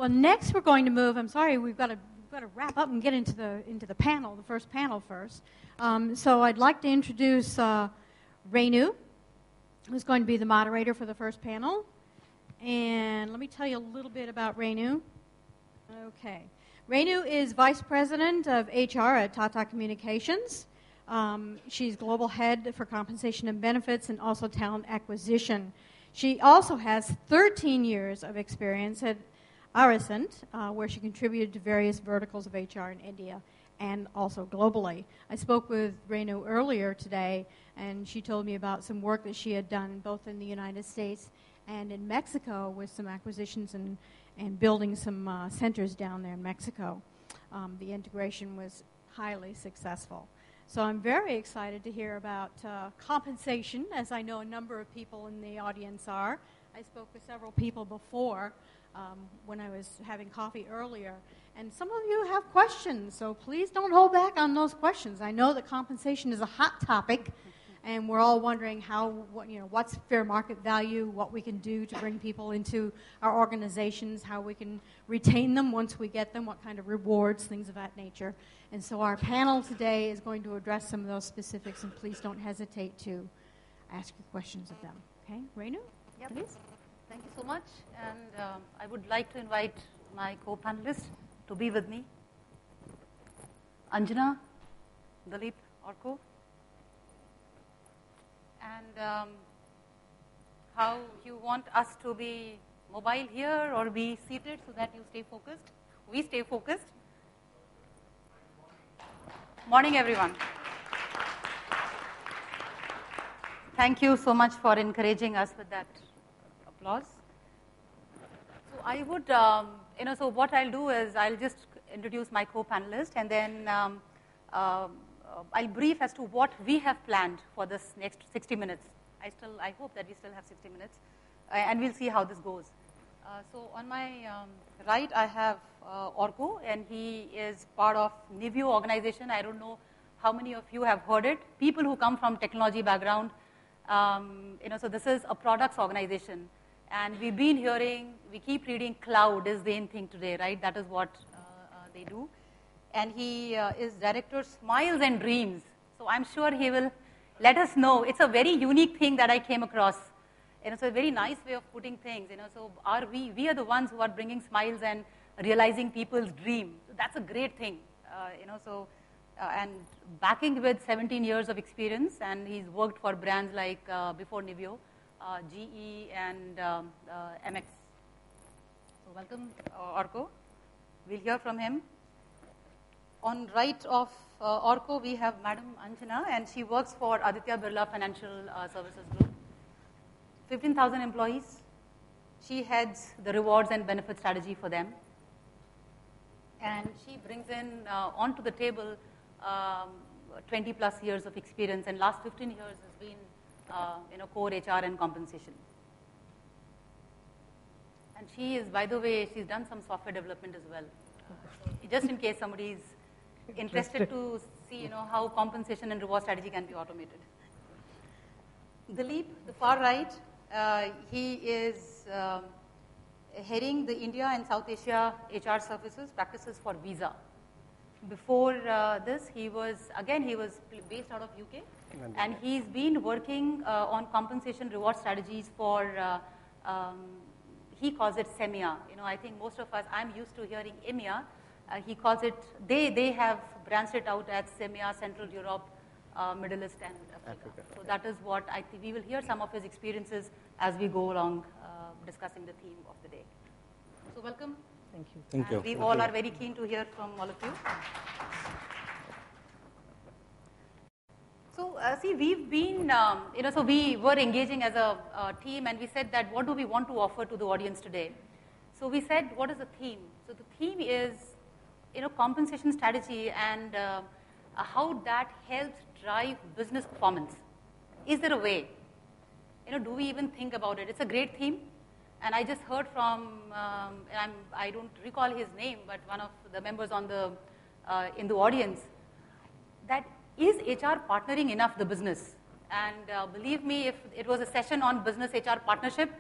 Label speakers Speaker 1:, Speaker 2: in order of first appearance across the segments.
Speaker 1: Well, next we're going to move. I'm sorry, we've got to wrap up and get into the panel, the first panel first. So I'd like to introduce Renu, who's going to be the moderator for the first panel. And let me tell you a little bit about Renu. Okay. Renu is Vice President of HR at Tata Communications. She's Global Head for Compensation and Benefits and also Talent Acquisition. She also has 13 years of experience at Arisent, where she contributed to various verticals of HR in India and also globally. I spoke with Renu earlier today, and she told me about some work that she had done both in the United States and in Mexico with some acquisitions and building some centers down there in Mexico. The integration was highly successful. So I'm very excited to hear about compensation, as I know a number of people in the audience are. I spoke with several people before when I was having coffee earlier, and some of you have questions, so please don't hold back on those questions. I know that compensation is a hot topic, and we're all wondering what's fair market value, what we can do to bring people into our organizations, how we can retain them once we get them, what kind of rewards, things of that nature. And so our panel today is going to address some of those specifics, and please don't hesitate to ask your questions of them. Okay, Renu?
Speaker 2: Yep. Please. Thank you so much. And I would like to invite my co-panelists to be with me. Anjana, Dilip, Orko. And how you want us to be mobile here or be seated so that you stay focused? We stay focused. Morning, everyone. Thank you so much for encouraging us with that applause. So I would, so what I'll do is I'll just introduce my co-panelist, and then I'll brief as to what we have planned for this next 60 minutes. I hope that we still have 60 minutes, and we'll see how this goes. So on my right, I have Orko, and he is part of Niveo organization. I don't know how many of you have heard it. People who come from technology background, so this is a products organization. And we've been hearing, we keep reading cloud is the in thing today, right? That is what they do. And he is director Smiles and Dreams. So I'm sure he will let us know. It's a very unique thing that I came across. It's a very nice way of putting things. So we are the ones who are bringing smiles and realizing people's dream. So that's a great thing. And backing with 17 years of experience, and he's worked for brands like before Niveo, GE and MX. So welcome, Orko. We'll hear from him. On right of Orko, we have Madam Anjana, and she works for Aditya Birla Financial Services Group. 15,000 employees. She heads the rewards and benefit strategy for them. And she brings in onto the table 20 plus years of experience, and last 15 years has been core HR and compensation. And she is, by the way, she's done some software development as well. Just in case somebody is interested to see, how compensation and reward strategy can be automated. Dilip, the far right, he is heading the India and South Asia HR services practices for Visa. Before this, he was based out of UK, and he's been working on compensation reward strategies for, he calls it SEMIA. I think most of us, I'm used to hearing EMEA. He calls it, they have branched it out as SEMIA, Central Europe, Middle East, and Africa. So that is what I think we will hear some of his experiences as we go along discussing the theme of the day. So welcome.
Speaker 3: Thank you.
Speaker 2: Thank you. We all are very keen to hear from all of you. So we've been, so we were engaging as a team, and we said that what do we want to offer to the audience today? So we said, what is the theme? So the theme is, compensation strategy and how that helps drive business performance. Is there a way? Do we even think about it? It's a great theme. And I just heard from, I don't recall his name, but one of the members on the in the audience, that is HR partnering enough the business? And believe me, if it was a session on business HR partnership,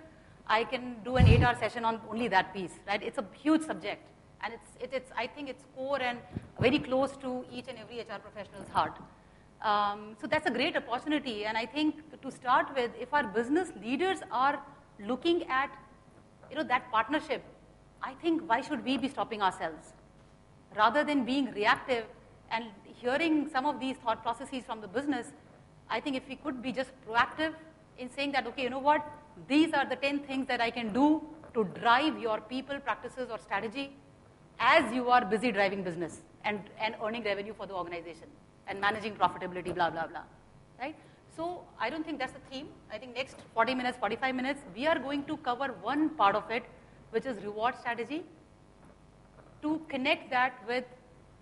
Speaker 2: I can do an 8-hour session on only that piece, right? It's a huge subject, and I think it's core and very close to each and every HR professional's heart. So that's a great opportunity, and I think to start with, if our business leaders are looking at, that partnership, I think why should we be stopping ourselves? Rather than being reactive and hearing some of these thought processes from the business, I think if we could be just proactive in saying that, okay, you know what, these are the 10 things that I can do to drive your people, practices, or strategy as you are busy driving business and earning revenue for the organization and managing profitability, blah, blah, blah, right? So I don't think that's the theme. I think next 40 minutes, 45 minutes, we are going to cover one part of it, which is reward strategy, to connect that with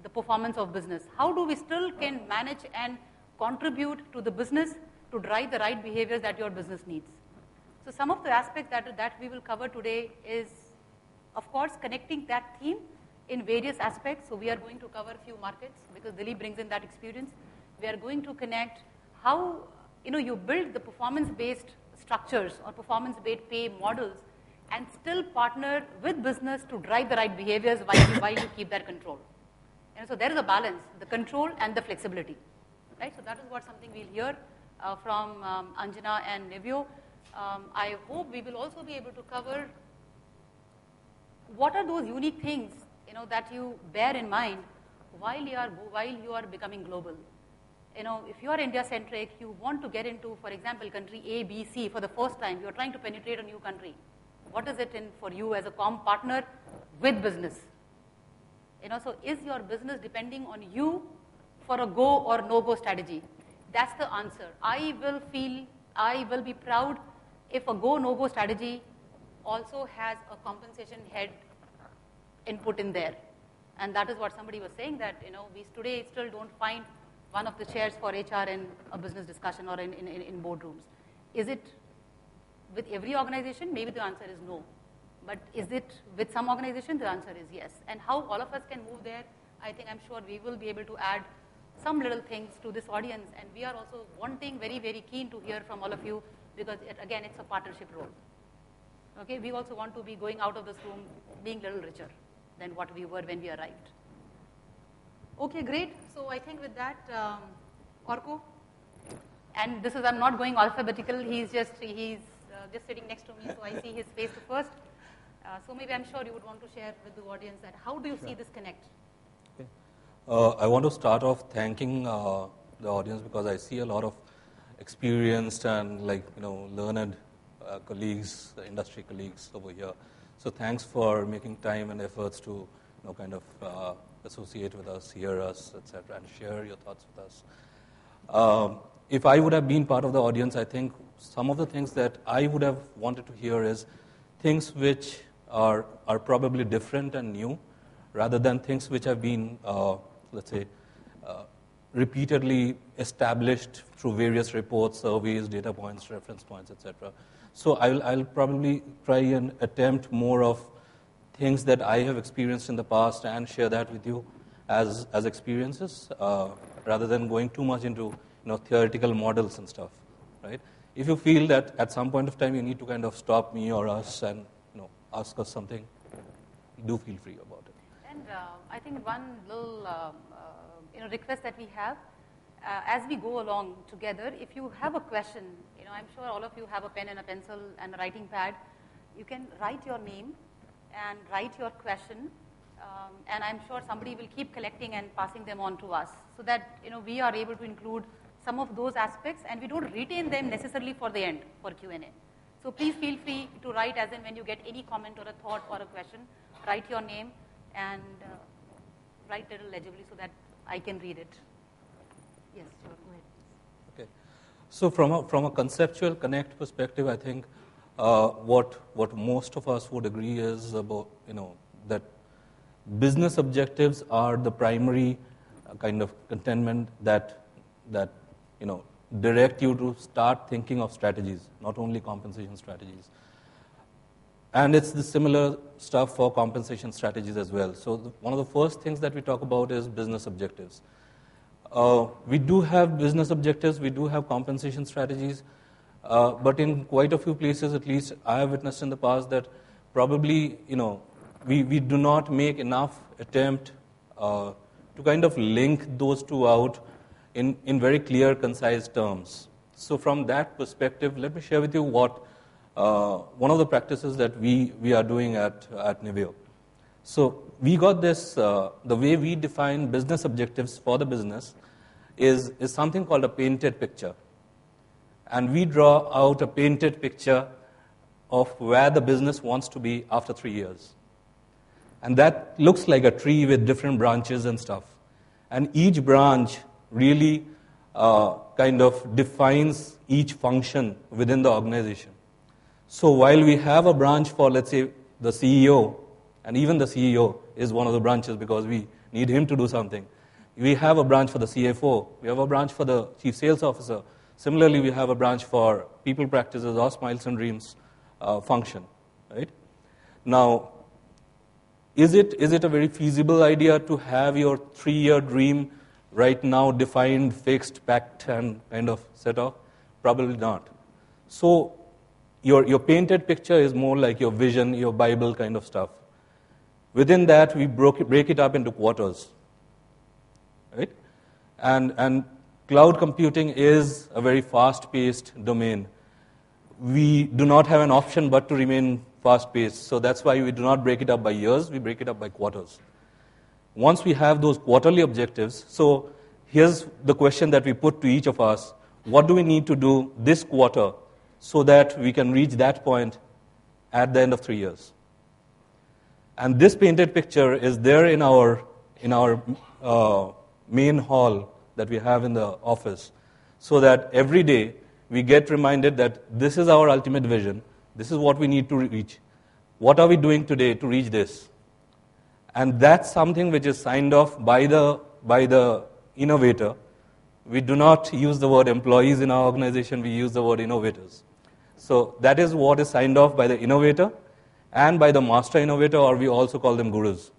Speaker 2: the performance of business. How do we still can manage and contribute to the business to drive the right behaviors that your business needs? So some of the aspects that we will cover today is, of course, connecting that theme in various aspects. So we are going to cover a few markets because Dilip brings in that experience. We are going to connect how you build the performance-based structures or performance-based pay models and still partner with business to drive the right behaviors while you keep that control. And so there is a balance, the control and the flexibility, right? So that is what something we'll hear from Anjana and Nivyo. I hope we will also be able to cover what are those unique things that you bear in mind while you are becoming global. If you are India-centric, you want to get into, for example, country A, B, C for the first time. You are trying to penetrate a new country. What is it in for you as a partner with business? So is your business depending on you for a go or no-go strategy? That's the answer. I will be proud if a go, no-go strategy also has a compensation head input in there. And that is what somebody was saying, that we today still don't find one of the chairs for HR in a business discussion or in boardrooms. Is it with every organization? Maybe the answer is no. But is it with some organizations? The answer is yes. And how all of us can move there, I'm sure we will be able to add some little things to this audience. And we are also wanting, very, very keen to hear from all of you because, again, it's a partnership role. Okay, we also want to be going out of this room being a little richer than what we were when we arrived. Okay, great. So I think with that, Orko, and this is, I'm not going alphabetical. He's just sitting next to me, so I see his face first. So maybe I'm sure you would want to share with the audience that how do you see this connect?
Speaker 3: Okay. I want to start off thanking the audience because I see a lot of experienced and learned colleagues, industry colleagues over here. So thanks for making time and efforts to associate with us, hear us, etc., and share your thoughts with us. If I would have been part of the audience, I think some of the things that I would have wanted to hear is things which are probably different and new, rather than things which have been, repeatedly established through various reports, surveys, data points, reference points, etc. So I'll probably try and attempt more of things that I have experienced in the past and share that with you as experiences, rather than going too much into theoretical models and stuff, right? If you feel that at some point of time you need to kind of stop me or us and ask us something, do feel free about it.
Speaker 2: And I think one little request that we have, as we go along together, if you have a question, I'm sure all of you have a pen and a pencil and a writing pad, you can write your name and write your question, and I'm sure somebody will keep collecting and passing them on to us so that we are able to include some of those aspects and we don't retain them necessarily for the end for Q&A. So please feel free to write as in when you get any comment or a thought or a question, write your name and write it legibly so that I can read it. Yes, sure, go ahead.
Speaker 3: Okay. So from a conceptual connect perspective, I think what most of us would agree is about that business objectives are the primary kind of contentment that direct you to start thinking of strategies, not only compensation strategies. And it's the similar stuff for compensation strategies as well. So one of the first things that we talk about is business objectives. We do have business objectives, we do have compensation strategies, but in quite a few places, at least I have witnessed in the past, that probably, we do not make enough attempt to kind of link those two out in very clear, concise terms. So from that perspective, let me share with you what one of the practices that we are doing at Niveo. So we got this, the way we define business objectives for the business is something called a painted picture. And we draw out a painted picture of where the business wants to be after 3 years. And that looks like a tree with different branches and stuff. And each branch really kind of defines each function within the organization. So while we have a branch for, let's say, the CEO, and even the CEO is one of the branches because we need him to do something. We have a branch for the CFO. We have a branch for the Chief Sales Officer. Similarly, we have a branch for people practices or Smiles and Dreams function. Right? Now, is it a very feasible idea to have your 3-year dream right now defined, fixed, packed, and kind of set off? Probably not. So your painted picture is more like your vision, your Bible kind of stuff. Within that, we break it up into quarters. Right? And cloud computing is a very fast-paced domain. We do not have an option but to remain fast-paced. So that's why we do not break it up by years, we break it up by quarters. Once we have those quarterly objectives, so here's the question that we put to each of us: what do we need to do this quarter so that we can reach that point at the end of 3 years? And this painted picture is there in our main hall that we have in the office, so that every day we get reminded that this is our ultimate vision, this is what we need to reach. What are we doing today to reach this? And that's something which is signed off by the innovator. We do not use the word employees in our organization, we use the word innovators. So that is what is signed off by the innovator and by the master innovator, or we also call them gurus,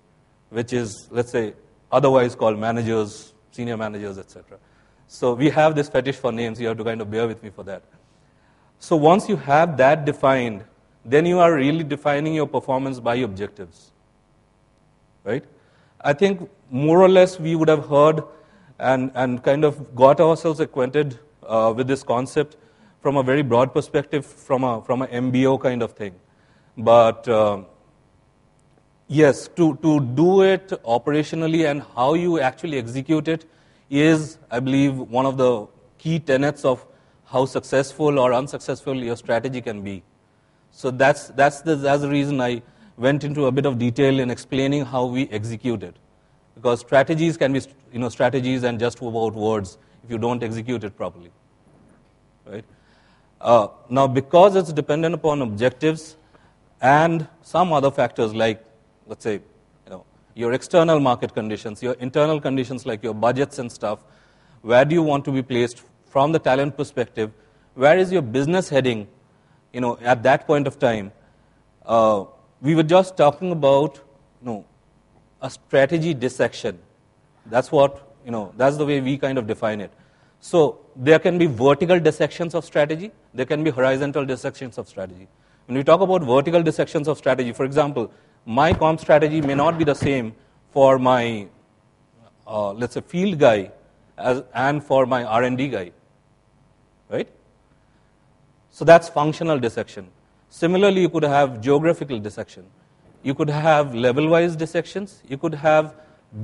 Speaker 3: which is, let's say, otherwise called managers, senior managers, etc. So we have this fetish for names, you have to kind of bear with me for that. So once you have that defined, then you are really defining your performance by objectives. Right? I think more or less we would have heard and kind of got ourselves acquainted with this concept from a very broad perspective, from a MBO kind of thing. But yes, to do it operationally and how you actually execute it is, I believe, one of the key tenets of how successful or unsuccessful your strategy can be. So that's the reason I went into a bit of detail in explaining how we execute it. Because strategies can be strategies and just about words if you don't execute it properly. Right? Now, because it's dependent upon objectives and some other factors like, let's say, your external market conditions, your internal conditions like your budgets and stuff, where do you want to be placed from the talent perspective? Where is your business heading, at that point of time? We were just talking about, a strategy dissection. That's what, that's the way we kind of define it. So there can be vertical dissections of strategy. There can be horizontal dissections of strategy. When we talk about vertical dissections of strategy, for example, my comp strategy may not be the same for my, let's say, field guy and for my R&D guy. Right? So that's functional dissection. Similarly, you could have geographical dissection. You could have level-wise dissections. You could have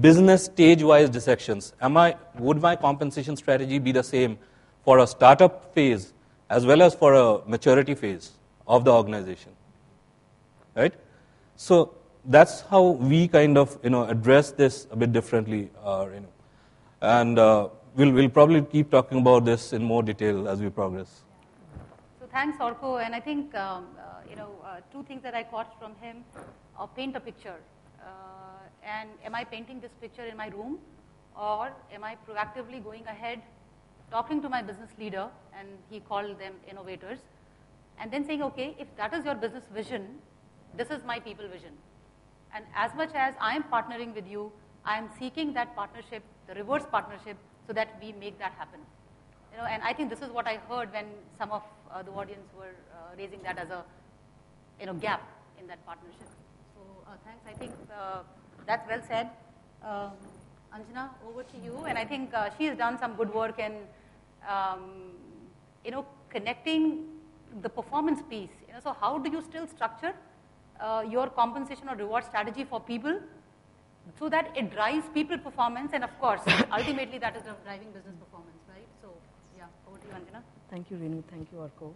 Speaker 3: business stage-wise dissections. Would my compensation strategy be the same for a startup phase as well as for a maturity phase of the organization? Right? So that's how we kind of address this a bit differently. And we'll probably keep talking about this in more detail as we progress.
Speaker 2: So thanks, Orko. And I think two things that I caught from him: paint a picture. And am I painting this picture in my room, or am I proactively going ahead, talking to my business leader, and he called them innovators, and then saying, okay, if that is your business vision, this is my people vision. And as much as I am partnering with you, I am seeking that partnership, the reverse partnership, so that we make that happen. and I think this is what I heard when some of the audience were raising that as a, gap in that partnership. So thanks. I think that's well said. Anjana, over to you. And I think she has done some good work in, connecting the performance piece. So how do you still structure your compensation or reward strategy for people so that it drives people performance, and of course, ultimately that is driving business performance, right? So, yeah, over to you, Anjana.
Speaker 4: Thank you, Renu. Thank you, Arko.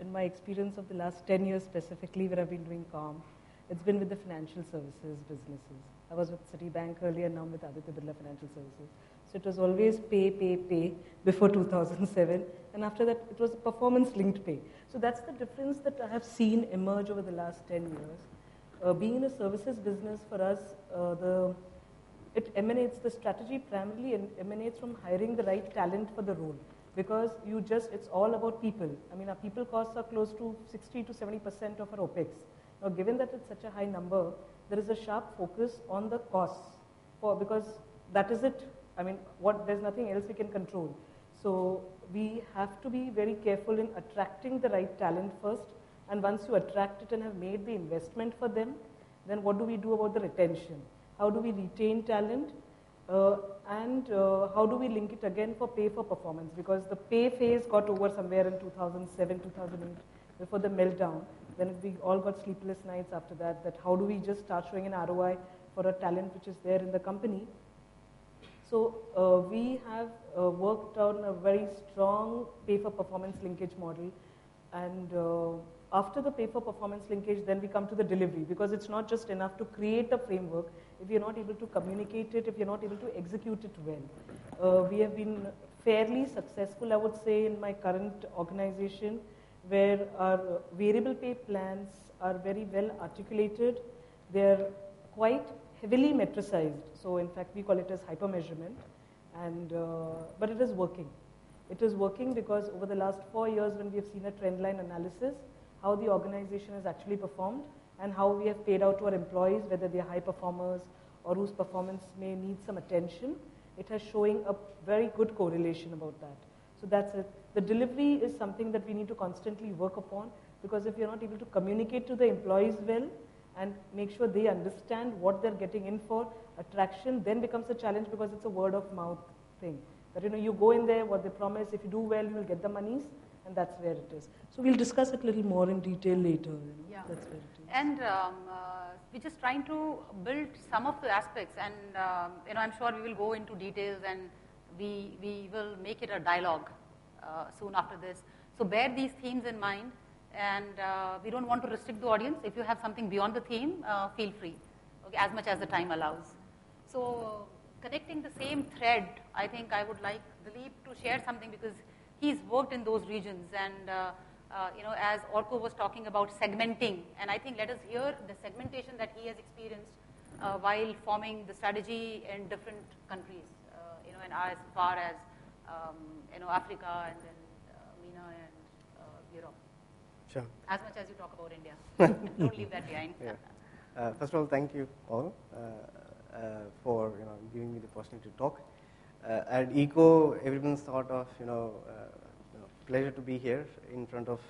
Speaker 4: In my experience of the last 10 years specifically where I've been doing COM, it's been with the financial services businesses. I was with Citibank earlier, now with Aditya Birla Financial Services. So it was always pay before 2007. And after that, it was performance-linked pay. So that's the difference that I have seen emerge over the last 10 years. Being in a services business for us, the strategy primarily emanates from hiring the right talent for the role. Because it's all about people. I mean, our people costs are close to 60 to 70% of our OPEX. Now, given that it's such a high number, there is a sharp focus on the costs because that is it. I mean, there's nothing else we can control. So we have to be very careful in attracting the right talent first. And once you attract it and have made the investment for them, then what do we do about the retention? How do we retain talent? And how do we link it again for pay for performance? Because the pay phase got over somewhere in 2007, 2008, before the meltdown. Then we all got sleepless nights after that how do we just start showing an ROI for a talent which is there in the company. So we have worked on a very strong pay for performance linkage model. And after the pay for performance linkage, then we come to the delivery, because it's not just enough to create a framework if you're not able to communicate it, if you're not able to execute it well. We have been fairly successful, I would say, in my current organization, where our variable pay plans are very well articulated. They're quite heavily metricized. So in fact, we call it as hyper-measurement. But it is working. It is working because over the last 4 years, when we have seen a trend line analysis, how the organization has actually performed and how we have paid out to our employees, whether they are high performers or whose performance may need some attention, it has showing a very good correlation about that. So that's it. The delivery is something that we need to constantly work upon, because if you're not able to communicate to the employees well and make sure they understand what they're getting in for, attraction then becomes a challenge, because it's a word of mouth thing. That you go in there, what they promise, if you do well, you will get the monies, and that's where it is. So we'll discuss it a little more in detail later.
Speaker 2: Yeah.
Speaker 4: That's where it is.
Speaker 2: And we're just trying to build some of the aspects, and I'm sure we will go into details, and we will make it a dialogue soon after this. So bear these themes in mind, and we don't want to restrict the audience. If you have something beyond the theme, feel free, okay, as much as the time allows. So connecting the same thread, I think I would like Dilip to share something, because he's worked in those regions, and as Orko was talking about segmenting, and I think let us hear the segmentation that he has experienced while forming the strategy in different countries, and as far as Africa, and then MENA and Europe.
Speaker 5: Sure.
Speaker 2: As much as you talk about India, don't leave that behind.
Speaker 5: Yeah. First of all, thank you all for giving me the opportunity to talk. I'd echo everyone's thought of pleasure to be here in front of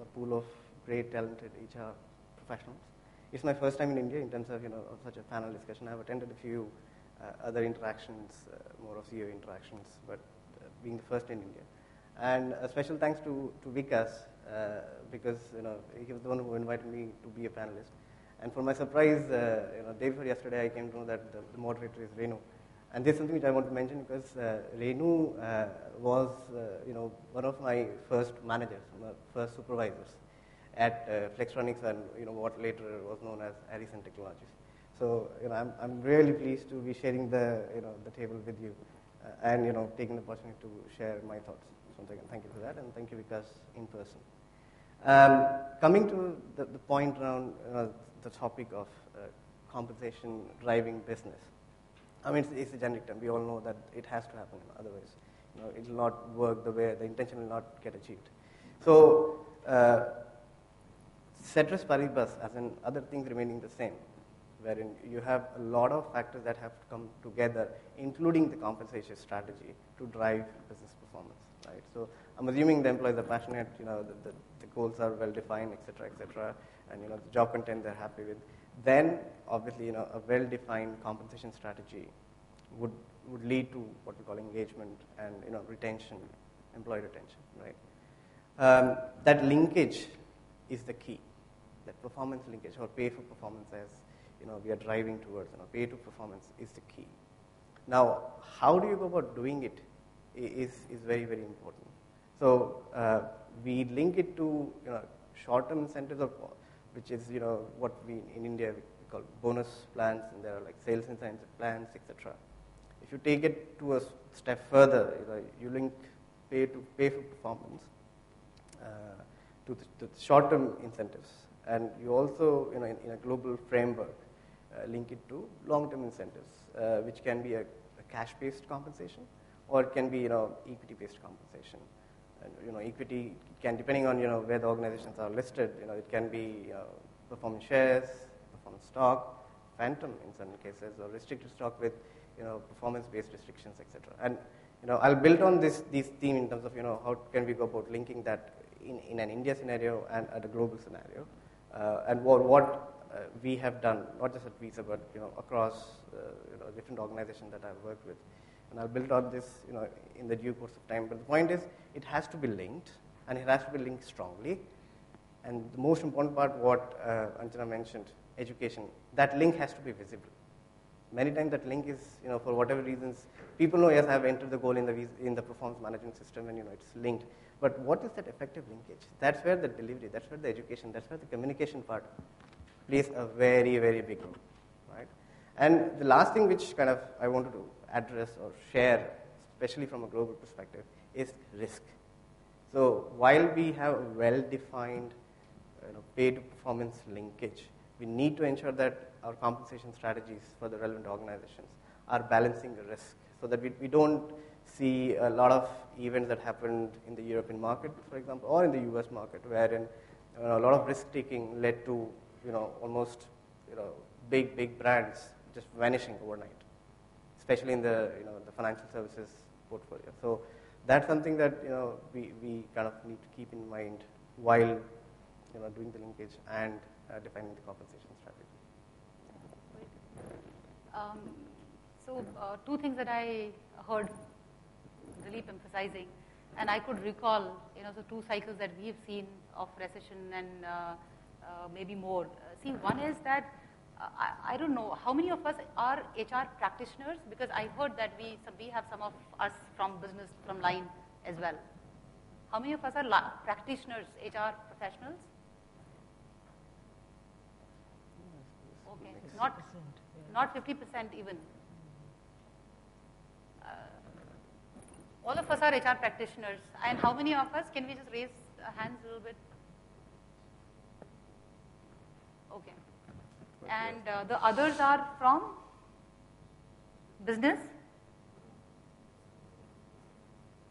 Speaker 5: a pool of great talented HR professionals. It's my first time in India in terms of such a panel discussion. I've attended a few other interactions, more of CEO interactions, but being the first in India. And a special thanks to Vikas because he was the one who invited me to be a panelist. And for my surprise, day before yesterday, I came to know that the moderator is Renu. And there's something which I want to mention, because Renu was one of my first managers, my first supervisors at Flextronics, and what later was known as Harrison Technologies. So I'm really pleased to be sharing the table with you and taking the opportunity to share my thoughts. So thank you for that, and thank you Vikas in person. Coming to the point around the topic of compensation driving business. I mean, it's a generic term. We all know that it has to happen. Otherwise, it will not work the way the intention will not get achieved. So, ceteris paribus, as in other things remaining the same, wherein you have a lot of factors that have to come together, including the compensation strategy to drive business performance, right? So I'm assuming the employees are passionate, the goals are well defined, et cetera, and the job content they're happy with. Then obviously, a well-defined compensation strategy would lead to what we call engagement and retention, employee retention, right? That linkage is the key. That performance linkage or pay for performance, as we are driving towards, pay to performance is the key. Now, how do you go about doing it is very, very important. So we link it to short-term incentives, which is what we in India we call bonus plans, and there are like sales incentive plans, etc. If you take it to a step further, you link pay for performance to the short-term incentives, and you also in a global framework link it to long-term incentives, which can be a cash-based compensation, or it can be equity-based compensation. And equity can, depending on where the organizations are listed, it can be performance shares, performance stock, phantom in certain cases, or restricted stock with performance-based restrictions, etc. And I'll build on this theme in terms of how can we go about linking that in an India scenario and at a global scenario, and what we have done, not just at Visa, but across different organizations that I've worked with. And I'll build on this in the due course of time. But the point is, it has to be linked, and it has to be linked strongly. And the most important part, what Anjana mentioned, education, that link has to be visible. Many times that link is, for whatever reasons, people know, yes, I have entered the goal in the performance management system, and it's linked. But what is that effective linkage? That's where the delivery, that's where the education, that's where the communication part plays a very, very big role, right? And the last thing which kind of I wanted to address or share, especially from a global perspective, is risk. So while we have a well-defined pay-to-performance linkage, we need to ensure that our compensation strategies for the relevant organizations are balancing the risk, so that we don't see a lot of events that happened in the European market, for example, or in the US market, wherein a lot of risk-taking led to almost big brands just vanishing overnight, especially in the the financial services portfolio. So that's something that we kind of need to keep in mind while doing the linkage and defining the compensation strategy.
Speaker 2: So two things that I heard Dilip emphasizing, and I could recall the two cycles that we've seen of recession and maybe more. See, one is that I don't know how many of us are HR practitioners, because I heard that we have some of us from business, from line as well. How many of us are practitioners, HR professionals? Okay, not 50% even. All of us are HR practitioners, and how many of us, can we just raise hands a little bit? Okay. And the others are from business?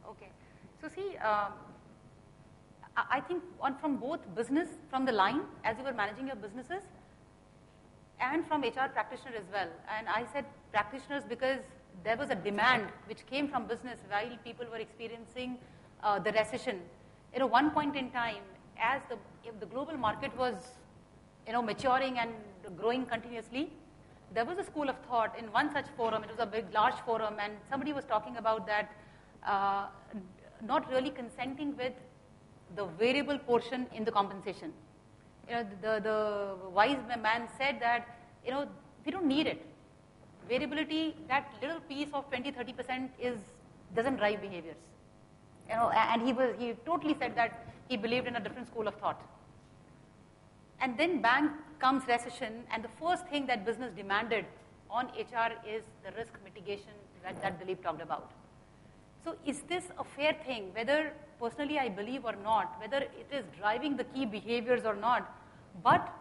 Speaker 2: Okay. So see, I think from both business, from the line, as you were managing your businesses, and from HR practitioner as well. And I said practitioners because there was a demand which came from business while people were experiencing the recession. At one point in time, if the global market was maturing and growing continuously, there was a school of thought in one such forum. It was a large forum, and somebody was talking about that not really consenting with the variable portion in the compensation. The wise man said that we don't need it. Variability, that little piece of 20-30% doesn't drive behaviors. And he totally said that he believed in a different school of thought. And then bang comes recession, and the first thing that business demanded on HR is the risk mitigation that Dilip talked about. So is this a fair thing, whether personally I believe or not, whether it is driving the key behaviors or not, but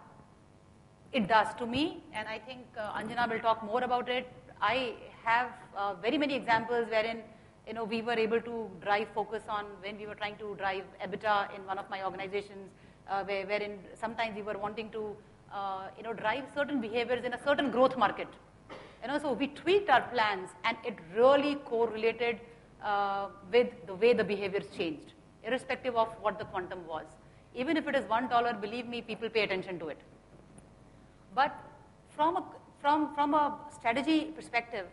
Speaker 2: it does to me, and I think Anjana will talk more about it. I have very many examples wherein we were able to drive focus on when we were trying to drive EBITDA in one of my organizations, wherein sometimes we were wanting to drive certain behaviors in a certain growth market. So we tweaked our plans, and it really correlated with the way the behaviors changed, irrespective of what the quantum was. Even if it is $1, believe me, people pay attention to it. But from a strategy perspective,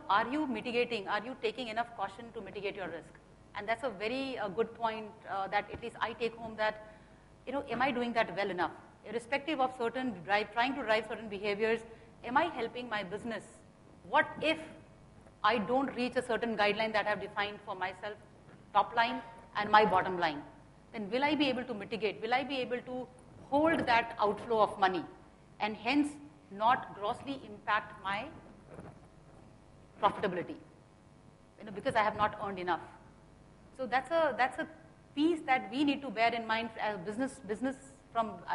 Speaker 2: are you mitigating? Are you taking enough caution to mitigate your risk? And that's a very good point that at least I take home, that am I doing that well enough? Irrespective of trying to drive certain behaviors, am I helping my business? What if I don't reach a certain guideline that I've defined for myself, top line and my bottom line? Then will I be able to mitigate? Will I be able to hold that outflow of money and hence not grossly impact my profitability? Because I have not earned enough. So that's a piece that we need to bear in mind as business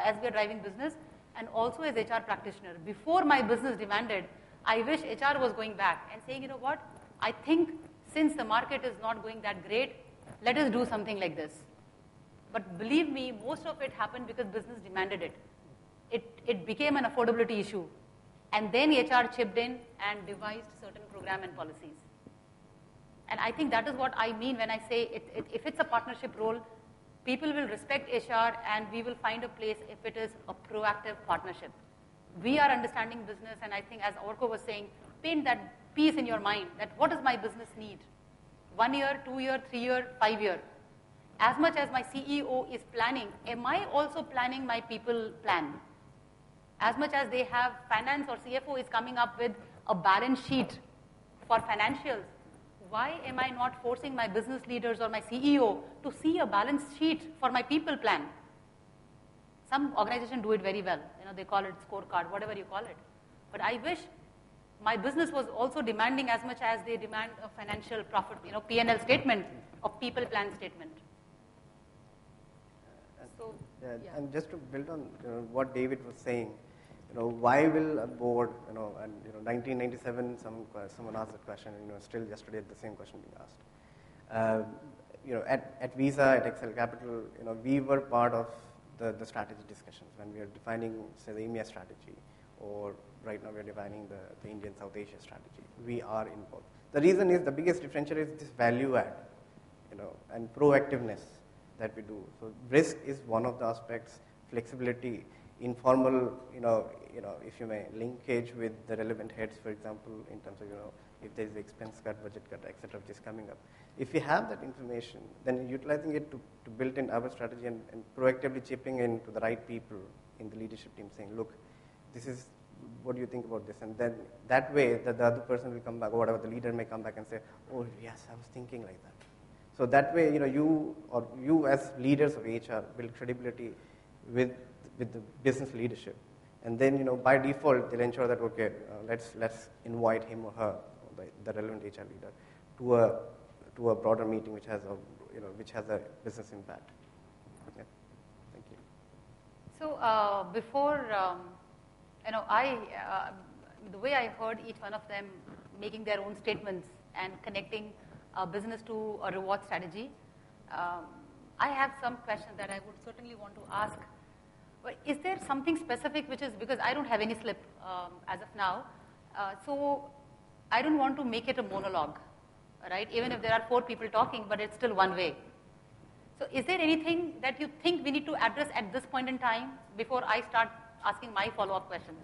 Speaker 2: as we are driving business, and also as HR practitioner. Before my business demanded, I wish HR was going back and saying, what, I think since the market is not going that great, let us do something like this. But believe me, most of it happened because business demanded it. It became an affordability issue. And then HR chipped in and devised certain program and policies. And I think that is what I mean when I say if it's a partnership role, people will respect HR, and we will find a place if it is a proactive partnership. We are understanding business, and I think as Orko was saying, paint that piece in your mind, that what does my business need? 1 year, 2 year, 3 year, 5 year. As much as my CEO is planning, am I also planning my people plan? As much as they have finance or CFO is coming up with a balance sheet for financials, why am I not forcing my business leaders or my CEO to see a balance sheet for my people plan? Some organizations do it very well. They call it scorecard, whatever you call it. But I wish my business was also demanding as much as they demand a financial profit, P&L statement or people plan statement.
Speaker 5: And just to build on what David was saying, why will a board, and 1997, someone asked that question, still yesterday the same question being asked. At Visa, at Excel Capital, we were part of the strategy discussions when we are defining, say, the EMEA strategy, or right now we are defining the Indian South Asia strategy. We are involved. The reason is, the biggest differentiator is this value add, and proactiveness that we do. So risk is one of the aspects, flexibility, informal, if you may, linkage with the relevant heads, for example, in terms of, if there is expense cut, budget cut, etc., which is coming up. If we have that information, then utilizing it to build in our strategy and proactively chipping in to the right people in the leadership team, saying, look, this is, what do you think about this? And then that way, the other person will come back, or whatever, the leader may come back and say, oh, yes, I was thinking like that. So that way, you as leaders of HR build credibility with the business leadership. And then, by default, they'll ensure that, okay, let's invite him or her, or the relevant HR leader, to a broader meeting which has a business impact. Yeah. Thank you.
Speaker 2: So before, the way I heard each one of them making their own statements and connecting business to a reward strategy, I have some questions that I would certainly want to ask. Is there something specific which is, because I don't have any slip as of now, so I don't want to make it a monologue, right? Even if there are 4 people talking, but it's still one way. So is there anything that you think we need to address at this point in time before I start asking my follow-up questions?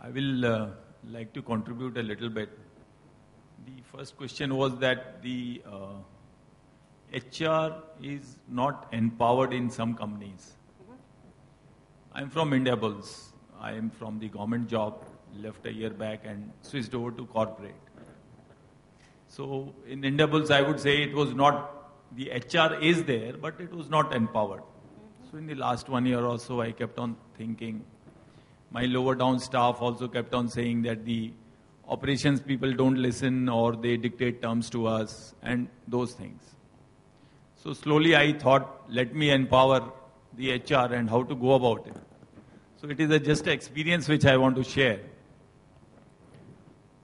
Speaker 6: I will like to contribute a little bit. The first question was that the HR is not empowered in some companies. I'm from Indiabulls. I am from the government job, left a year back and switched over to corporate. So in Indiabulls, I would say it was not, the HR is there, but it was not empowered. So in the last 1 year or so, I kept on thinking. My lower down staff also kept on saying that the operations people don't listen, or they dictate terms to us and those things. So slowly I thought, let me empower the HR and how to go about it. So it is just an experience which I want to share.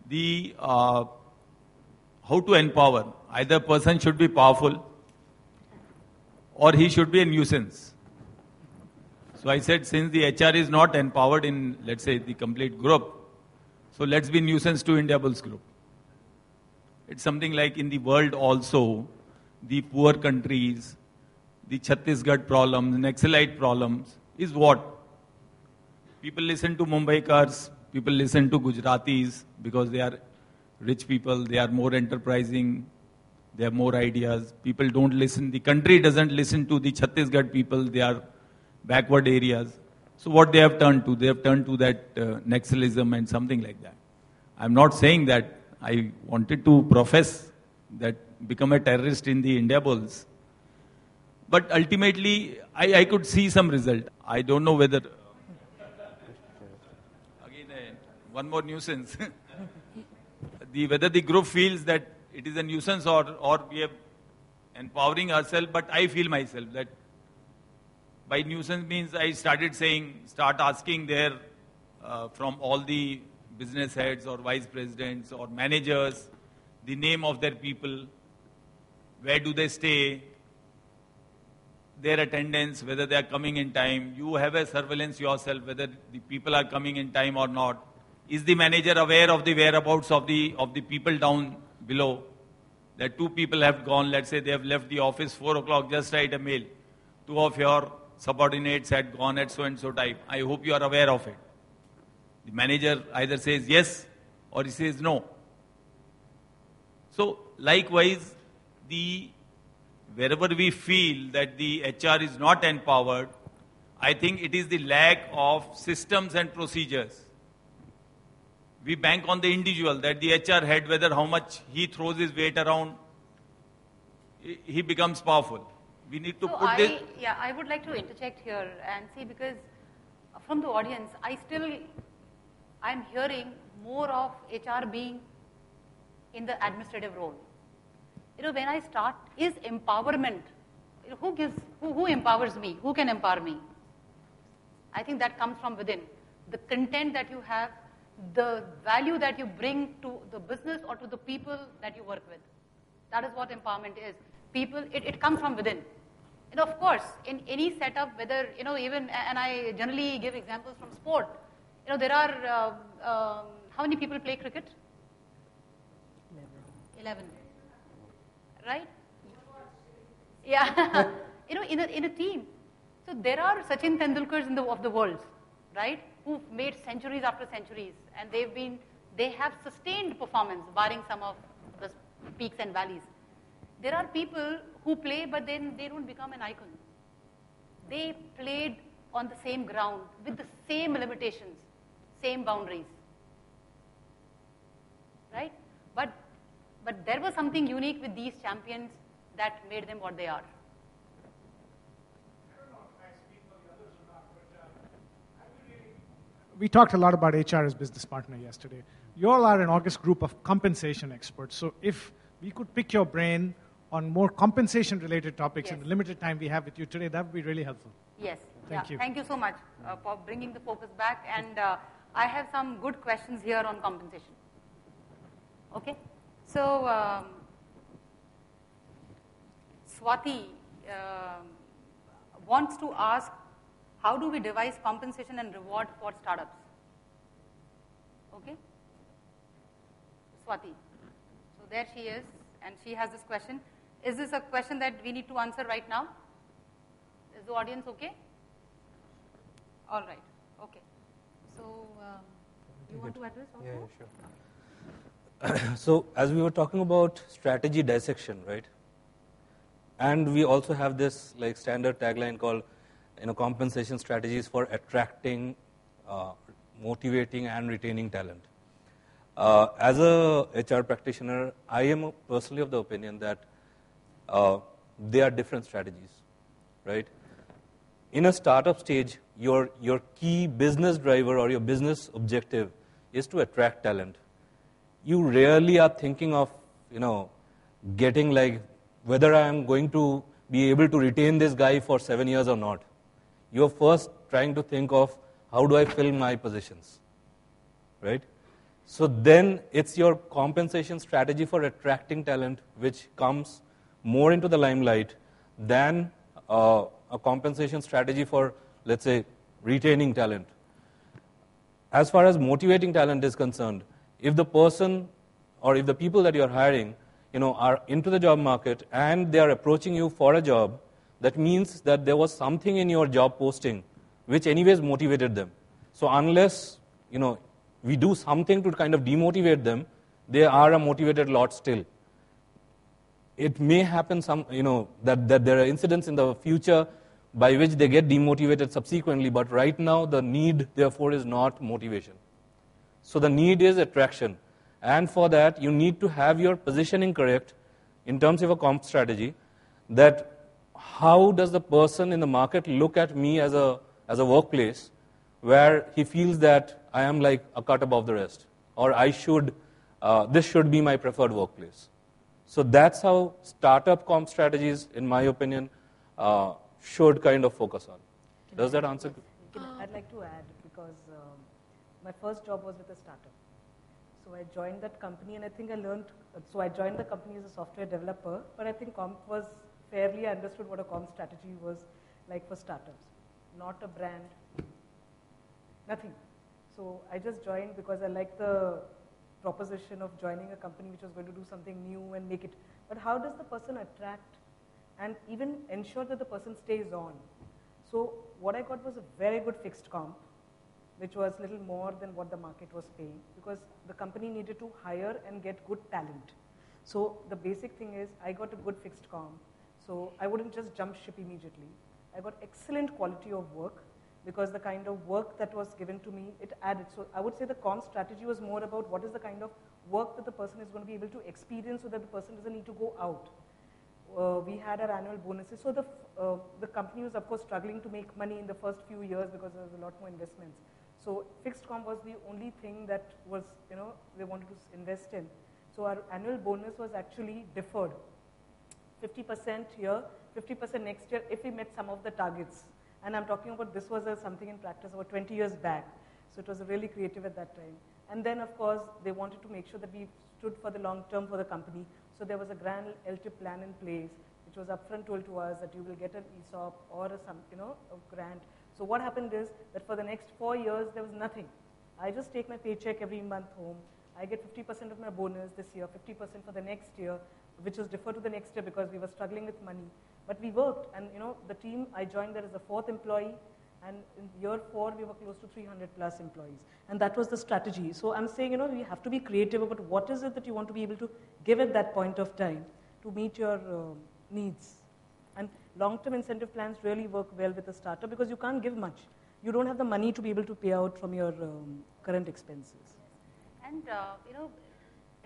Speaker 6: The how to empower. Either person should be powerful or he should be a nuisance. So I said, since the HR is not empowered in, let's say, the complete group, so let's be nuisance to Indiabulls group. It's something like in the world also, the poor countries, the Chhattisgarh problems, Naxalite problems, is what? People listen to Mumbaikars, people listen to Gujaratis because they are rich people, they are more enterprising, they have more ideas. People don't listen, the country doesn't listen to the Chhattisgarh people, they are backward areas. So what they have turned to? They have turned to that Naxalism and something like that. I'm not saying that I wanted to profess that become a terrorist in the Indiabulls. But ultimately, I could see some result. I don't know whether... Again, one more nuisance. Whether the group feels that it is a nuisance or we are empowering ourselves, but I feel myself that by nuisance means I start asking there from all the business heads or vice presidents or managers, the name of their people, where do they stay, their attendance, whether they are coming in time. You have a surveillance yourself, whether the people are coming in time or not. Is the manager aware of the whereabouts of the people down below? That 2 people have gone, let's say they have left the office 4 o'clock, just write a mail. 2 of your subordinates had gone at so-and-so time. I hope you are aware of it. The manager either says yes or he says no. So likewise, wherever we feel that the HR is not empowered, I think it is the lack of systems and procedures. We bank on the individual, that the HR head, whether how much he throws his weight around, he becomes powerful. We need to put this...
Speaker 2: Yeah, I would like to interject here and see, because from the audience, I'm hearing more of HR being in the administrative role. When I start, is empowerment, who empowers me? Who can empower me? I think that comes from within. The content that you have, the value that you bring to the business or to the people that you work with. That is what empowerment is. People, it comes from within. And of course, in any setup, whether, even, and I generally give examples from sport, there are, how many people play cricket? 11. Right? Yeah. In a team. So there are Sachin Tendulkars of the world, right? Who've made centuries after centuries, and they have sustained performance, barring some of the peaks and valleys. There are people who play, but then they don't become an icon. They played on the same ground with the same limitations, same boundaries, right? But there was something unique with these champions that made them what they are.
Speaker 7: We talked a lot about HR as business partner yesterday. You all are an august group of compensation experts. So if we could pick your brain on more compensation-related topics in the limited time we have with you today, that would be really helpful.
Speaker 2: Yes.
Speaker 7: Thank you.
Speaker 2: Thank you so much for bringing the focus back. And I have some good questions here on compensation. Okay? So, Swati wants to ask, how do we devise compensation and reward for startups? Okay? Swati. So there she is, and she has this question. Is this a question that we need to answer right now? Is the audience okay? All right. Okay. So, you want to address also?
Speaker 3: Yeah, sure. So, as we were talking about strategy dissection, right? And we also have this like standard tagline called, compensation strategies for attracting, motivating, and retaining talent. As a HR practitioner, I am personally of the opinion that they are different strategies, right? In a startup stage, your key business driver or your business objective is to attract talent. You rarely are thinking of, getting like whether I am going to be able to retain this guy for 7 years or not. You're first trying to think of how do I fill my positions, right? So then it's your compensation strategy for attracting talent which comes more into the limelight than a compensation strategy for, let's say, retaining talent. As far as motivating talent is concerned, if the person or if the people that you're hiring, are into the job market and they are approaching you for a job, that means that there was something in your job posting which anyways motivated them. So unless, we do something to kind of demotivate them, they are a motivated lot still. It may happen that there are incidents in the future by which they get demotivated subsequently, but right now the need, therefore, is not motivation. So the need is attraction. And for that, you need to have your positioning correct in terms of a comp strategy, that how does the person in the market look at me as a workplace where he feels that I am like a cut above the rest, or this should be my preferred workplace. So that's how startup comp strategies, in my opinion, should kind of focus on. Does that answer?
Speaker 4: I'd like to add, because my first job was with a startup. So I joined that company, and I think I learned, so I joined the company as a software developer, but I think comp was fairly, I understood what a comp strategy was like for startups. Not a brand, nothing. So I just joined because I liked the proposition of joining a company which was going to do something new and make it. But how does the person attract and even ensure that the person stays on? So what I got was a very good fixed comp, which was little more than what the market was paying, because the company needed to hire and get good talent. So the basic thing is I got a good fixed comp, so I wouldn't just jump ship immediately. I got excellent quality of work, because the kind of work that was given to me, it added. So I would say the comp strategy was more about what is the kind of work that the person is going to be able to experience so that the person doesn't need to go out. We had our annual bonuses. So the company was, of course, struggling to make money in the first few years because there was a lot more investments. So fixed comp was the only thing that was, they wanted to invest in. So our annual bonus was actually deferred. 50% here, 50% next year if we met some of the targets. And I'm talking about this was something in practice about 20 years back. So it was really creative at that time. And then, of course, they wanted to make sure that we stood for the long term for the company. So there was a grand LTIP plan in place, which was upfront told to us that you will get an ESOP or a grant. So what happened is that for the next 4 years, there was nothing. I just take my paycheck every month home. I get 50% of my bonus this year, 50% for the next year, which was deferred to the next year because we were struggling with money. But we worked, and the team, I joined there as a 4th employee, and in year 4, we were close to 300 plus employees. And that was the strategy. So I'm saying, we have to be creative about what is it that you want to be able to give at that point of time to meet your needs. And long-term incentive plans really work well with a startup because you can't give much. You don't have the money to be able to pay out from your current expenses.
Speaker 2: And,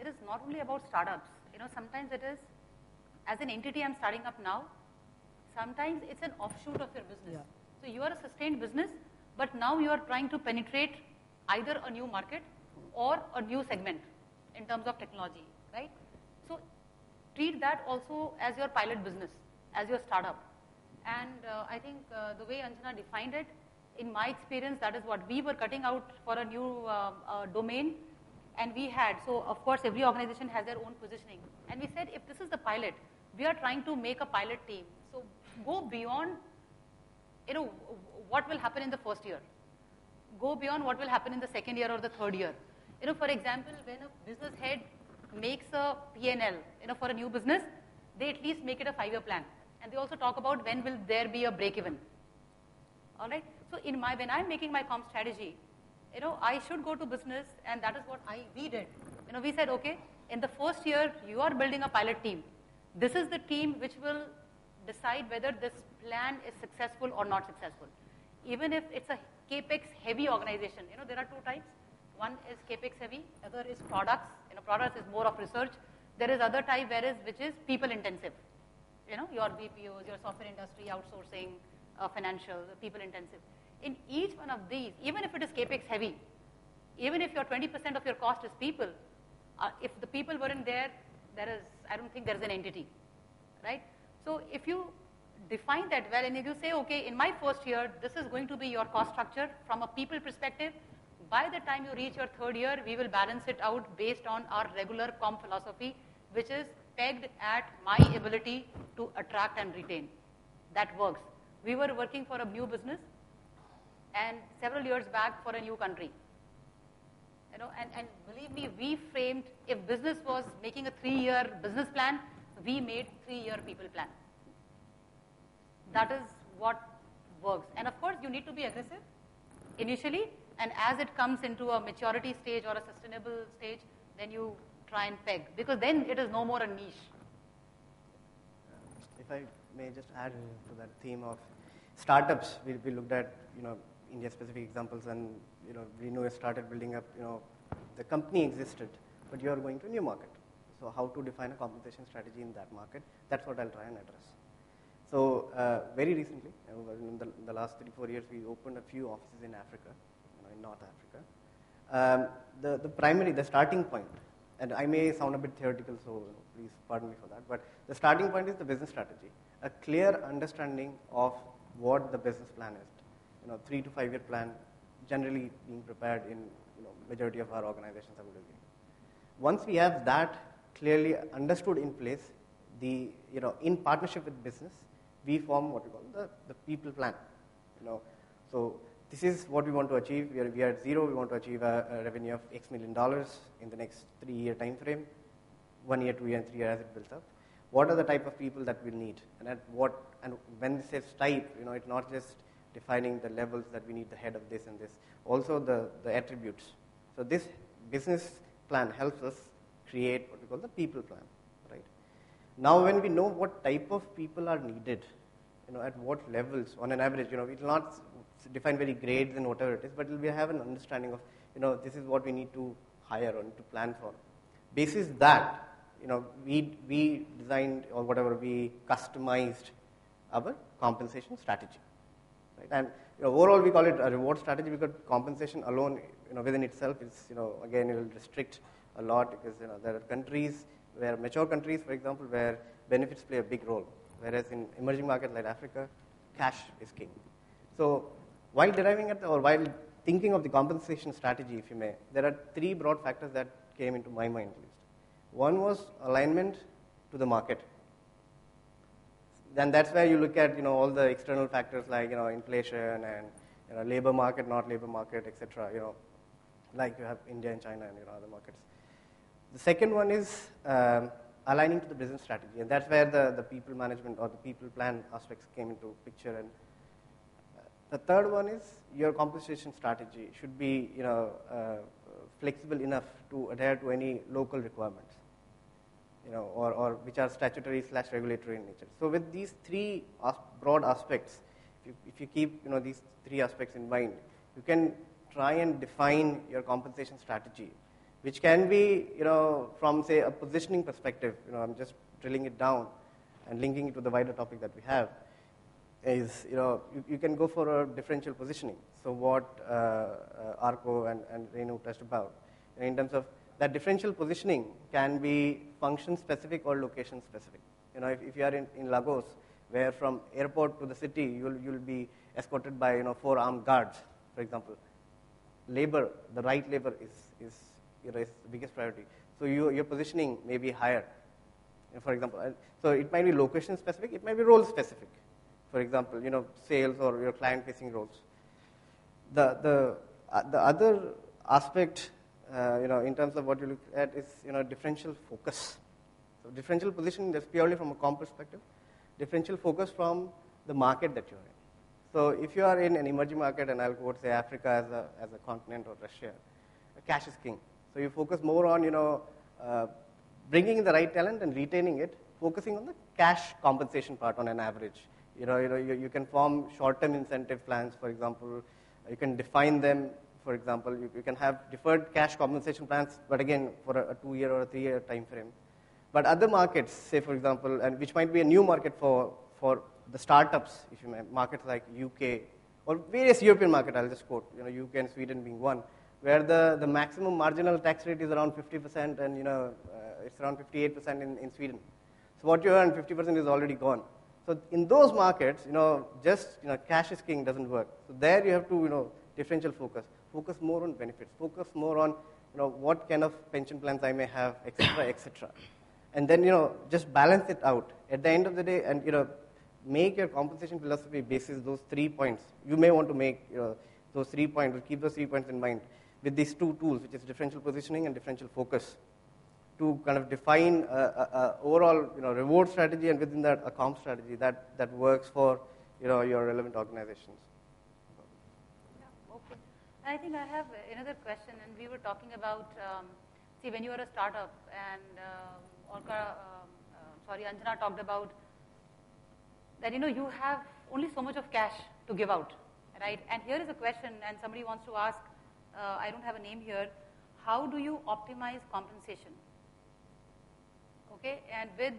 Speaker 2: it is not only about startups. Sometimes it is, as an entity I'm starting up now, sometimes it's an offshoot of your business.
Speaker 4: Yeah.
Speaker 2: So you are a sustained business, but now you are trying to penetrate either a new market or a new segment in terms of technology, right? So treat that also as your pilot business, as your startup. And I think the way Anjana defined it, in my experience, that is what we were cutting out for a new domain. And we had, so of course every organization has their own positioning. And we said, if this is the pilot, we are trying to make a pilot team. So go beyond, what will happen in the first year. Go beyond what will happen in the second year or the third year. For example, when a business head makes a P&L, for a new business, they at least make it a 5-year plan. And they also talk about when will there be a break-even. All right? So when I'm making my comp strategy, I should go to business, and that is what we did. We said, okay, in the first year, you are building a pilot team. This is the team which will decide whether this plan is successful or not successful. Even if it's a CAPEX heavy organization, there are 2 types. One is CAPEX heavy, other is products. Products is more of research. There is other type which is people intensive. Your BPOs, your software industry, outsourcing, financial, people intensive. In each one of these, even if it is CAPEX heavy, even if your 20% of your cost is people, if the people weren't there, I don't think there is an entity, right? So if you define that well and if you say, okay, in my first year, this is going to be your cost structure from a people perspective, by the time you reach your 3rd year, we will balance it out based on our regular comp philosophy, which is pegged at my ability to attract and retain. That works. We were working for a new business, and several years back for a new country. And believe me, we framed, if business was making a 3-year business plan, we made 3-year people plan. That is what works. And of course, you need to be aggressive initially, and as it comes into a maturity stage or a sustainable stage, then you try and peg, because then it is no more a niche.
Speaker 5: If I may just add to that theme of startups, we looked at India-specific examples, and Renew started building up. The company existed, but you are going to a new market. So how to define a compensation strategy in that market? That's what I'll try and address. So very recently, in the last 3-4 years, we opened a few offices in Africa, in North Africa. The starting point, and I may sound a bit theoretical, so please pardon me for that, but the starting point is the business strategy, a clear understanding of what the business plan is. 3 to 5 year plan, generally being prepared in majority of our organizations are doing. Once we have that clearly understood in place, in partnership with business, we form what we call the people plan. So this is what we want to achieve. We are at zero. We want to achieve a revenue of X million in the next 3-year time frame, 1 year, 2 year, and 3 years as it builds up. What are the type of people that we'll need, and when this says type, it's not just defining the levels that we need the head of this and this, also the attributes. So this business plan helps us create what we call the people plan, right? Now when we know what type of people are needed, at what levels on an average, we will not define very grades and whatever it is, but we have an understanding of, this is what we need to hire or need to plan for. Basis that, we designed or whatever, we customized our compensation strategy. Right? And overall, we call it a reward strategy because compensation alone, within itself is, again, it will restrict a lot because there are countries where mature countries, for example, where benefits play a big role, whereas in emerging markets like Africa, cash is king. So while deriving it or while thinking of the compensation strategy, if you may, there are 3 broad factors that came into my mind at least. One was alignment to the market. Then that's where you look at all the external factors like inflation and labor market, not labor market, etc. Like you have India and China and other markets. The second one is aligning to the business strategy, and that's where the people management or the people plan aspects came into picture. And the third one is your compensation strategy should be flexible enough to adhere to any local requirements, or which are statutory/regulatory in nature. So with these 3 broad aspects, if you keep these 3 aspects in mind, you can try and define your compensation strategy, which can be from say a positioning perspective. I'm just drilling it down and linking it to the wider topic that we have. Is you can go for a differential positioning. So what Arko and Renu touched about, in terms of that differential positioning can be function specific or location specific. If you are in Lagos, where from airport to the city you'll be escorted by 4 armed guards, for example. Labor, the right labor is the biggest priority. So your positioning may be higher, for example. So it might be location specific, it might be role specific. For example, sales or your client-facing roles. The other aspect, in terms of what you look at is, differential focus. So differential positioning is purely from a comp perspective. Differential focus from the market that you're in. So if you are in an emerging market, and I'll quote say Africa as a continent or Russia, cash is king. So you focus more on, bringing in the right talent and retaining it, focusing on the cash compensation part on an average. You can form short-term incentive plans, for example. You can define them, for example. You can have deferred cash compensation plans, but again, for a 2-year or a 3-year time frame. But other markets, say, for example, and which might be a new market for the startups, if you may, markets like UK, or various European markets, I'll just quote, UK and Sweden being one, where the maximum marginal tax rate is around 50%, and it's around 58% in Sweden. So what you earn, 50% is already gone. So in those markets, just cash is king doesn't work. So there you have to differential focus more on benefits, focus more on what kind of pension plans I may have, etc., etc. And then just balance it out at the end of the day, and make your compensation philosophy basis those 3 points. You may want to make those 3 points, or keep those 3 points in mind with these two tools, which is differential positioning and differential focus, to kind of define a overall reward strategy, and within that a comp strategy that works for your relevant organizations.
Speaker 2: Yeah, okay. I think I have another question, and we were talking about see, when you are a startup, and Anjana talked about that you have only so much of cash to give out, right? And here is a question, and somebody wants to ask, I don't have a name here, how do you optimize compensation? Okay, and with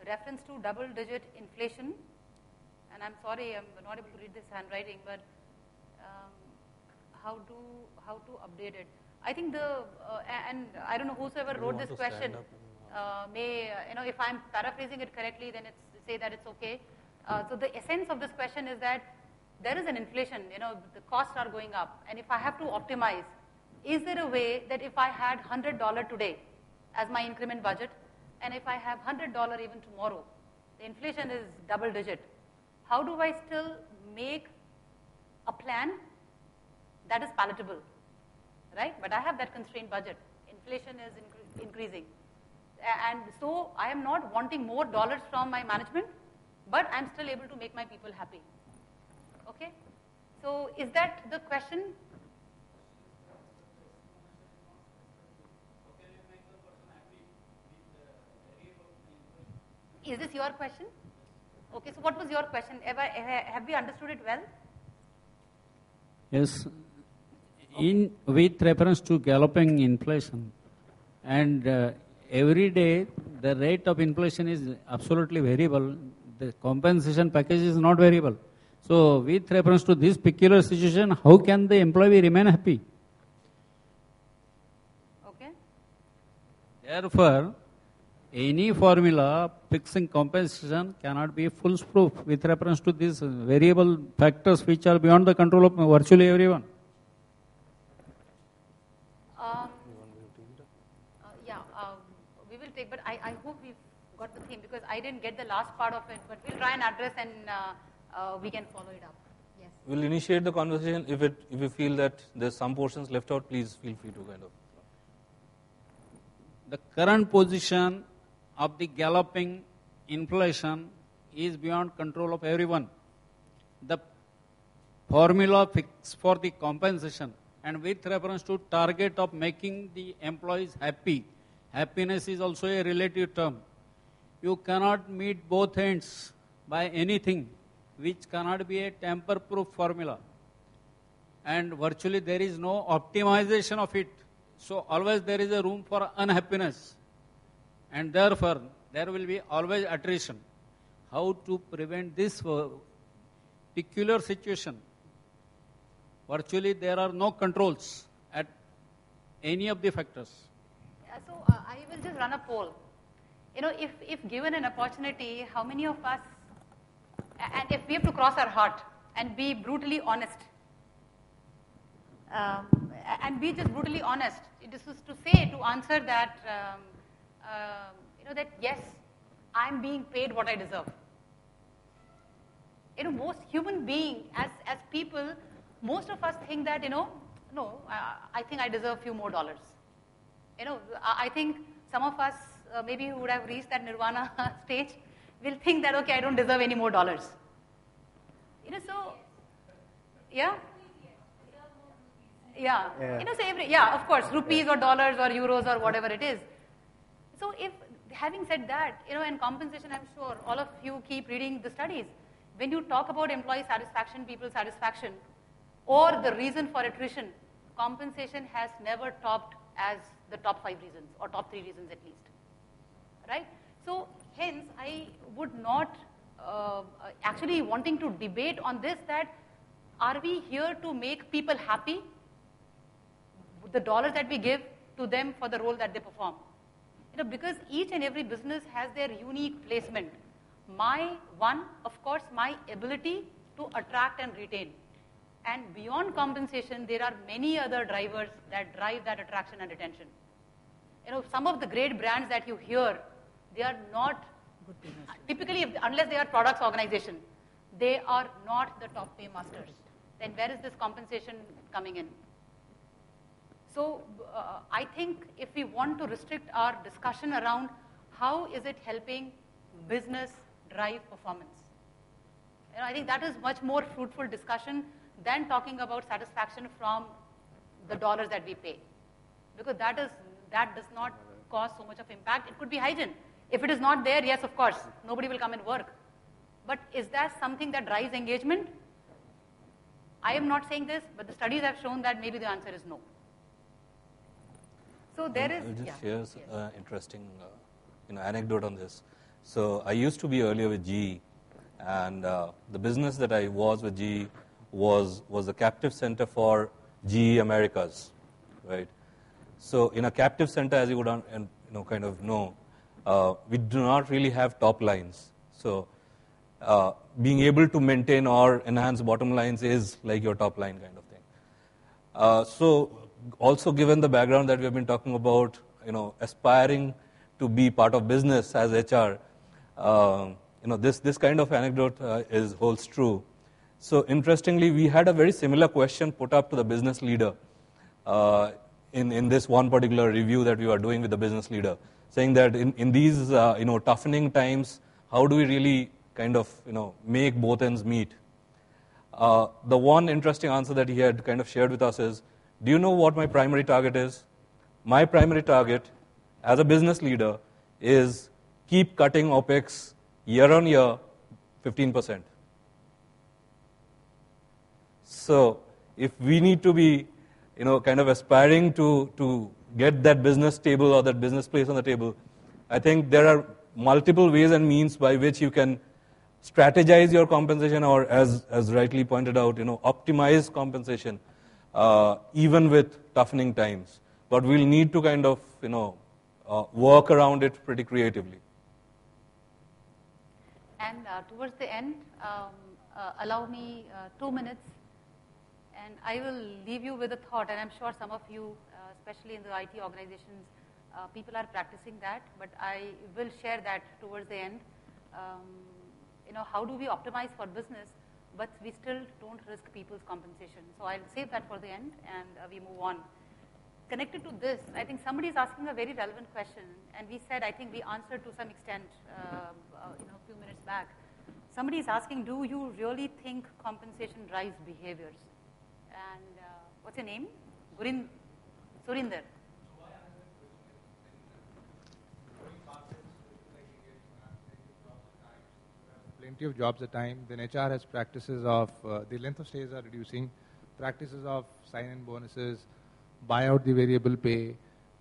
Speaker 2: reference to double-digit inflation, and I'm sorry, I'm not able to read this handwriting, but how to update it? I think and I don't know whosoever wrote this question may, if I'm paraphrasing it correctly, then say that it's okay. So the essence of this question is that there is an inflation, the costs are going up, and if I have to optimize, is there a way that if I had $100 today as my increment budget, and if I have $100 even tomorrow, the inflation is double digit, how do I still make a plan that is palatable, right? But I have that constrained budget. Inflation is increasing. And so I am not wanting more dollars from my management, but I'm still able to make my people happy. Okay? So is that the question? Is this your question? Okay, so what was your question? Have we understood it well?
Speaker 8: Yes. With reference to galloping inflation, and every day the rate of inflation is absolutely variable, the compensation package is not variable. So with reference to this peculiar situation, how can the employee remain happy?
Speaker 2: Okay.
Speaker 8: Therefore, any formula fixing compensation cannot be foolproof with reference to these variable factors which are beyond the control of virtually everyone.
Speaker 2: We will take, but I hope we've got the theme, because I didn't get the last part of it, but we'll try and address, and we can follow it up. Yes.
Speaker 3: We'll initiate the conversation. If you feel that there's some portions left out, please feel free to kind of.
Speaker 8: The current position of the galloping inflation is beyond control of everyone. The formula fixed for the compensation, and with reference to target of making the employees happy, happiness is also a relative term. You cannot meet both ends by anything which cannot be a tamper-proof formula. And virtually there is no optimization of it. So always there is a room for unhappiness. And therefore, there will be always attrition. How to prevent this peculiar situation? Virtually there are no controls at any of the factors.
Speaker 2: So I will just run a poll. If given an opportunity, how many of us, and if we have to cross our heart and be brutally honest, and be just brutally honest, this is to answer that, that yes, I'm being paid what I deserve. Most human beings, as people, most of us think that, no, I think I deserve a few more dollars. I think some of us, maybe who would have reached that nirvana stage, will think that, okay, I don't deserve any more dollars. So, yeah? Yeah. So of course, rupees or dollars or euros or whatever it is. So having said that, and compensation, I'm sure all of you keep reading the studies. When you talk about employee satisfaction, people satisfaction, or the reason for attrition, compensation has never topped as the top 5 reasons, or top 3 reasons at least, right? So hence, I would not actually wanting to debate on this, that are we here to make people happy? The dollars that we give to them for the role that they perform. Because each and every business has their unique placement. Of course, my ability to attract and retain. And beyond compensation, there are many other drivers that drive that attraction and retention. Some of the great brands that you hear, they are not, typically, unless they are products organization, they are not the top paymasters. then where is this compensation coming in? So I think if we want to restrict our discussion around how is it helping business drive performance, I think that is much more fruitful discussion than talking about satisfaction from the dollars that we pay, because that does not cause so much of impact. It could be hygiene. If it is not there, yes, of course, nobody will come and work. But is that something that drives engagement? I am not saying this, but the studies have shown that maybe the answer is no. So there is.
Speaker 3: I'll just share an interesting anecdote on this. So I used to be earlier with GE, and the business that I was with GE was the captive center for GE Americas, right? So in a captive center, as you would know, we do not really have top lines. So being able to maintain or enhance bottom lines is like your top line kind of thing. So also given the background that we have been talking about, aspiring to be part of business as HR, this kind of anecdote holds true. So interestingly, we had a very similar question put up to the business leader in this one particular review that we were doing with the business leader, saying that in these toughening times, how do we really kind of make both ends meet? The one interesting answer that he had kind of shared with us is, do you know what my primary target is? My primary target as a business leader is keep cutting OPEX year on year 15%. So if we need to be kind of aspiring to get that business table or that business place on the table, I think there are multiple ways and means by which you can strategize your compensation, or as rightly pointed out, optimize compensation even with toughening times. But we'll need to kind of work around it pretty creatively.
Speaker 2: And towards the end, allow me 2 minutes, and I will leave you with a thought, and I'm sure some of you, especially in the IT organizations, people are practicing that, but I will share that towards the end. How do we optimize for business, but we still don't risk people's compensation? So I'll save that for the end, and we move on. Connected to this, I think somebody is asking a very relevant question, and we said, I think we answered to some extent a few minutes back. Somebody is asking, do you really think compensation drives behaviors? And what's your name? Surinder.
Speaker 9: Plenty of jobs at time. Then HR has practices of the length of stays are reducing, practices of sign-in bonuses, buy out the variable pay,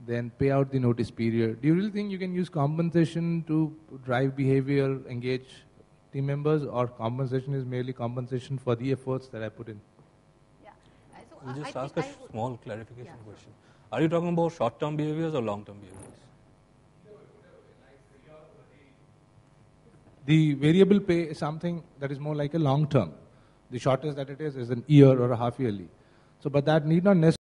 Speaker 9: then pay out the notice period. Do you really think you can use compensation to drive behavior, engage team members, or compensation is merely compensation for the efforts that I put in?
Speaker 2: Yeah. So
Speaker 3: I'll just ask a small clarification question. Are you talking about short-term behaviors or long-term behaviors?
Speaker 9: The variable pay is something that is more like a long term. The shortest that it is an year or a half yearly. So, but that need not necessarily